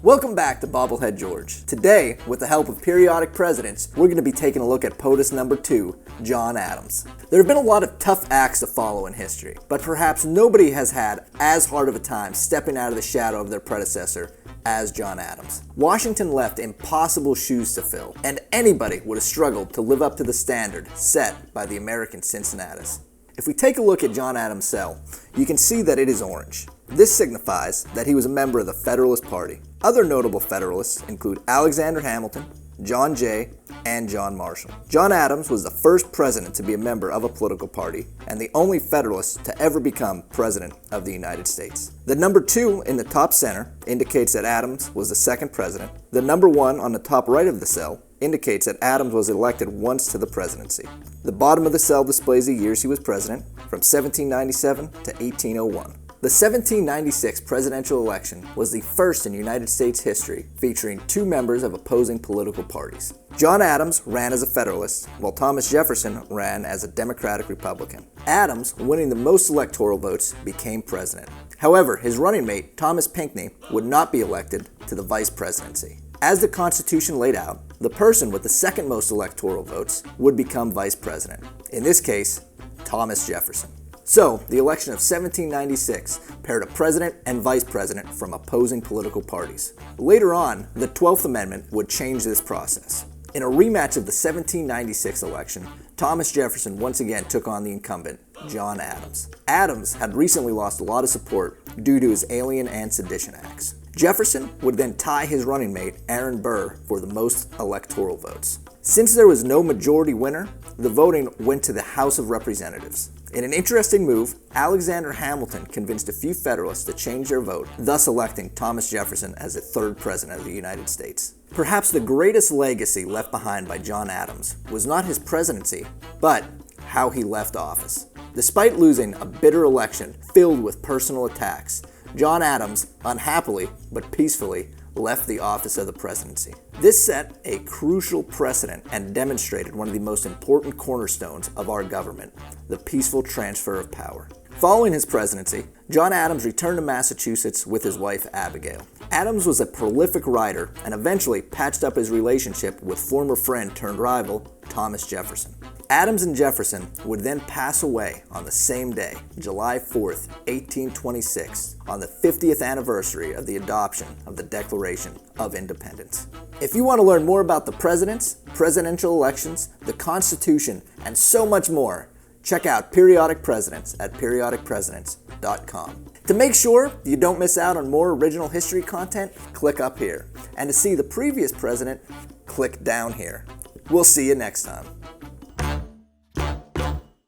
Welcome back to Bobblehead George. Today, with the help of periodic presidents, we're going to be taking a look at POTUS number 2, John Adams. There have been a lot of tough acts to follow in history, but perhaps nobody has had as hard of a time stepping out of the shadow of their predecessor as John Adams. Washington left impossible shoes to fill, and anybody would have struggled to live up to the standard set by the American Cincinnatus. If we take a look at John Adams' cell, you can see that it is orange. This signifies that he was a member of the Federalist Party. Other notable Federalists include Alexander Hamilton, John Jay, and John Marshall. John Adams was the first president to be a member of a political party and the only Federalist to ever become president of the United States. The number 2 in the top center indicates that Adams was the second president. The number 1 on the top right of the cell indicates that Adams was elected once to the presidency. The bottom of the cell displays the years he was president, from 1797 to 1801. The 1796 presidential election was the first in United States history featuring 2 members of opposing political parties. John Adams ran as a Federalist, while Thomas Jefferson ran as a Democratic Republican. Adams, winning the most electoral votes, became president. However, his running mate, Thomas Pinckney, would not be elected to the vice presidency. As the Constitution laid out, the person with the second most electoral votes would become vice president. In this case, Thomas Jefferson. So, the election of 1796 paired a president and vice president from opposing political parties. Later on, the 12th Amendment would change this process. In a rematch of the 1796 election, Thomas Jefferson once again took on the incumbent, John Adams. Adams had recently lost a lot of support due to his Alien and Sedition Acts. Jefferson would then tie his running mate, Aaron Burr, for the most electoral votes. Since there was no majority winner, the voting went to the House of Representatives. In an interesting move, Alexander Hamilton convinced a few Federalists to change their vote, thus electing Thomas Jefferson as the 3rd president of the United States. Perhaps the greatest legacy left behind by John Adams was not his presidency, but how he left office. Despite losing a bitter election filled with personal attacks, John Adams, unhappily but peacefully, left the office of the presidency. This set a crucial precedent and demonstrated one of the most important cornerstones of our government, the peaceful transfer of power. Following his presidency, John Adams returned to Massachusetts with his wife Abigail. Adams was a prolific writer and eventually patched up his relationship with former friend turned rival Thomas Jefferson. Adams and Jefferson would then pass away on the same day, July 4th, 1826, on the 50th anniversary of the adoption of the Declaration of Independence. If you want to learn more about the presidents, presidential elections, the Constitution, and so much more, check out Periodic Presidents at periodicpresidents.com. To make sure you don't miss out on more original history content, click up here. And to see the previous president, click down here. We'll see you next time.